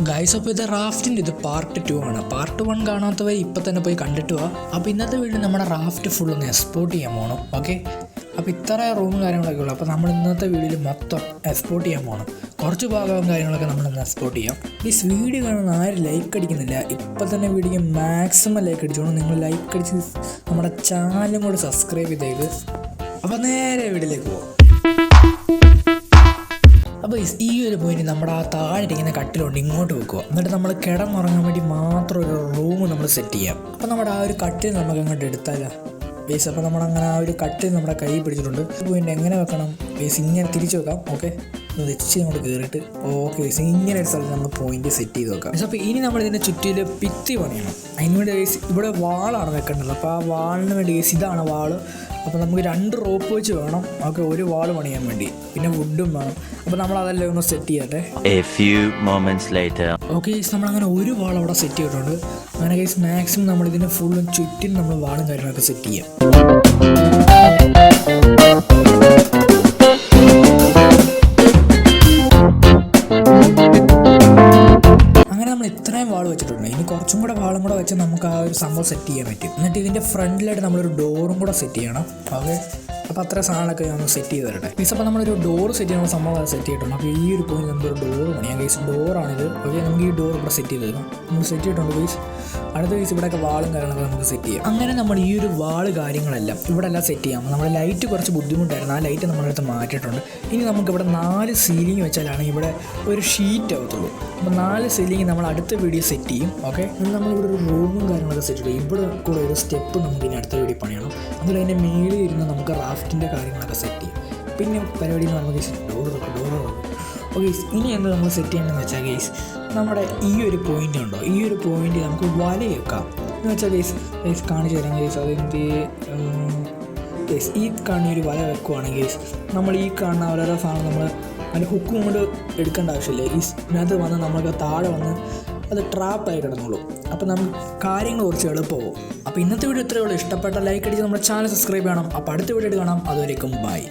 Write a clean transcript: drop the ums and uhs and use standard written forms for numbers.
Guys, അപ്പോൾ ഇത് റാഫ്റ്റിൻ്റെ ഇത് പാർട്ട് 2 ആണ്. പാർട്ട് 1 കാണാത്തവർ ഇപ്പം തന്നെ പോയി കണ്ടിട്ട് പോവാം. അപ്പോൾ ഇന്നത്തെ വീഡിയോ നമ്മുടെ റാഫ്റ്റ് ഫുൾ ഒന്ന് എക്സ്പോർട്ട് ചെയ്യാൻ പോകണം. ഓക്കെ, അപ്പോൾ ഇത്ര റൂമും കാര്യങ്ങളൊക്കെ ഉള്ളൂ. അപ്പോൾ നമ്മൾ ഇന്നത്തെ വീഡിയോയിൽ മൊത്തം എക്സ്പോർട്ട് ചെയ്യാൻ പോകണം. കുറച്ച് ഭാഗവും കാര്യങ്ങളൊക്കെ നമ്മളൊന്ന് എക്സ്പോർട്ട് ചെയ്യാം. ഈ വീഡിയോ കാണുന്ന ആരും ലൈക്ക് അടിക്കുന്നില്ല. ഇപ്പം തന്നെ വീഡിയോക്ക് മാക്സിമം ലൈക്ക് അടിച്ചോളൂ. നിങ്ങൾ ലൈക്ക് അടിച്ച് നമ്മുടെ ചാനലും കൂടെ സബ്സ്ക്രൈബ് ചെയ്തേക്ക്. അപ്പോൾ നേരെ വീഡിയോയിലേക്ക് പോകാം. അപ്പോൾ ഈ ഒരു പോയിന്റ് നമ്മുടെ ആ താഴെ ഇരിക്കുന്ന കട്ടിലുണ്ട് ഇങ്ങോട്ട് വെക്കുക. എന്നിട്ട് നമ്മൾ കിടന്നുറങ്ങാൻ വേണ്ടി മാത്രം ഒരു റൂം നമ്മൾ സെറ്റ് ചെയ്യാം. അപ്പോൾ നമ്മുടെ ആ ഒരു കട്ടിൽ നമുക്ക് അങ്ങോട്ട് എടുത്താലോ ബേസ്. അപ്പോൾ നമ്മളങ്ങനെ ആ ഒരു കട്ടിൽ നമ്മുടെ കൈ പിടിച്ചിട്ടുണ്ട്. പോയിന്റ് എങ്ങനെ വെക്കണം ബേസ്? ഇങ്ങനെ തിരിച്ച് വെക്കാം. ഓക്കെ, വെച്ച് നമ്മൾ കയറിയിട്ട് ഓക്കെ ബേസ് ഇങ്ങനെ ഒരു സ്ഥലത്ത് നമ്മൾ പോയിന്റ് സെറ്റ് ചെയ്ത് വെക്കാം. അപ്പോൾ ഇനി നമ്മൾ ഇതിൻ്റെ ചുറ്റിൽ ഭിത്തി പണിയണം. അതിന് വേണ്ടി ബേസ് ഇവിടെ വാളാണ് വെക്കേണ്ടത്. അപ്പോൾ ആ വാളിന് വേണ്ടി ബേസ് ഇതാണ് വാള്. അപ്പോൾ നമുക്ക് 2 റോപ്പ് വെച്ച് വേണം. ഓക്കെ, ഒരു വാൾ പണിയാൻ വേണ്ടി. പിന്നെ വുഡും വേണം. അപ്പോൾ നമ്മൾ അതെല്ലാം ഒന്ന് സെറ്റ് ചെയ്യട്ടെ. ഓക്കെ ഗൈസ്, നമ്മളങ്ങനെ ഒരു വാൾ അവിടെ സെറ്റ് ചെയ്തിട്ടുണ്ട്. അങ്ങനെ ഗൈസ് മാക്സിമം നമ്മൾ ഇതിന് ഫുള്ളും ചുറ്റും നമ്മൾ വാളും കാര്യങ്ങളൊക്കെ സെറ്റ് ചെയ്യാം. ഇത്രയും വാൾ വെച്ചിട്ടുണ്ട്. ഇനി കുറച്ചും കൂടെ വാളും കൂടെ വെച്ച് നമുക്ക് ആ ഒരു സംഭവം സെറ്റ് ചെയ്യാൻ പറ്റും. എന്നിട്ട് ഇതിൻ്റെ ഫ്രണ്ടിലായിട്ട് നമ്മളൊരു ഡോറും കൂടെ സെറ്റ് ചെയ്യണം. ഓക്കെ, അപ്പോൾ അത്ര സാധനങ്ങളൊക്കെ ഞാൻ സെറ്റ് ചെയ്ത് തരട്ടെ മീൻസ്. അപ്പോൾ നമ്മളൊരു ഡോർ സെറ്റ് ചെയ്യുന്ന സംഭവം സെറ്റ് ചെയ്തിട്ടുണ്ട്. അപ്പോൾ ഈ ഒരു പോയിന്റ് നമുക്കൊരു ഡോർ പണിയാം ഗൈസ്. ഡോറാണിത്. ഓക്കെ, നമുക്ക് ഈ ഡോർ ഇവിടെ സെറ്റ് ചെയ്ത് തരാം. നമ്മൾ സെറ്റ് ചെയ്തിട്ടുണ്ട് ഗൈസ്. അടുത്ത ഗൈസ് ഇവിടെയൊക്കെ വാളും കാര്യങ്ങളൊക്കെ നമുക്ക് സെറ്റ് ചെയ്യാം. അങ്ങനെ നമ്മൾ ഈ ഒരു വാള് കാര്യങ്ങളെല്ലാം ഇവിടെ എല്ലാം സെറ്റ് ചെയ്യാം. നമ്മുടെ ലൈറ്റ് കുറച്ച് ബുദ്ധിമുട്ടായിരുന്നു. ആ ലൈറ്റ് നമ്മുടെ അടുത്ത് മാറ്റിയിട്ടുണ്ട്. ഇനി നമുക്കിവിടെ 4 സീലിംഗ് വെച്ചാലാണ് ഇവിടെ ഒരു ഷീറ്റ് ആവത്തുള്ളൂ. അപ്പോൾ 4 സീലിംഗ് നമ്മൾ അടുത്ത വീഡിയോ സെറ്റ് ചെയ്യും. ഓക്കെ, നമ്മളിവിടെ ഒരു റൂമും കാര്യങ്ങളൊക്കെ സെറ്റ് ചെയ്യും. ഇവിടെ കൂടെ ഒരു സ്റ്റെപ്പ് നമുക്ക് ഇനി അടുത്ത വീഡിയോ പണിയണം. അതുപോലെ അതിൻ്റെ മേളിൽ ഇരുന്ന് നമുക്ക് റാഫ്റ്റിൻ്റെ കാര്യങ്ങളൊക്കെ സെറ്റ് ചെയ്യും. പിന്നെ പരിപാടി എന്ന് പറഞ്ഞാൽ ഡോർ ഓക്കെ. ഇനി എന്ത് നമ്മൾ സെറ്റ് ചെയ്യണമെന്ന് വെച്ചാൽ ഗൈസ്, നമ്മുടെ ഈ ഒരു പോയിൻ്റ് ഉണ്ടോ, ഈ ഒരു പോയിൻ്റ് നമുക്ക് വല വെക്കാം എന്ന് വെച്ചാൽ ഗൈസ് കാണിച്ചു തരാം ഗൈസ്. അതെന്ത് ഗൈസ് ഈ കാണുന്ന ഒരു വല വെക്കുവാണെങ്കിൽ ഗൈസ് നമ്മൾ ഈ കാണുന്ന ഓരോരോ സാധനം നമ്മൾ അതിൻ്റെ ഹുക്കും കൊണ്ട് എടുക്കേണ്ട ആവശ്യമില്ല. ഇതിനകത്ത് വന്ന് നമുക്ക് താഴെ വന്ന് അത് ട്രാപ്പായി കിടന്നുള്ളൂ. അപ്പോൾ നമുക്ക് കാര്യങ്ങൾ കുറച്ച് എളുപ്പമാവും. അപ്പോൾ ഇന്നത്തെ വീഡിയോ ഇത്രയേ ഉള്ളൂ. ഇഷ്ടപ്പെട്ട ലൈക്ക് അടിച്ച് നമ്മുടെ ചാനൽ സബ്സ്ക്രൈബ് ചെയ്യണം. അപ്പോൾ അടുത്ത വീഡിയോ കാണാം. അതുവരേക്കും ബൈ.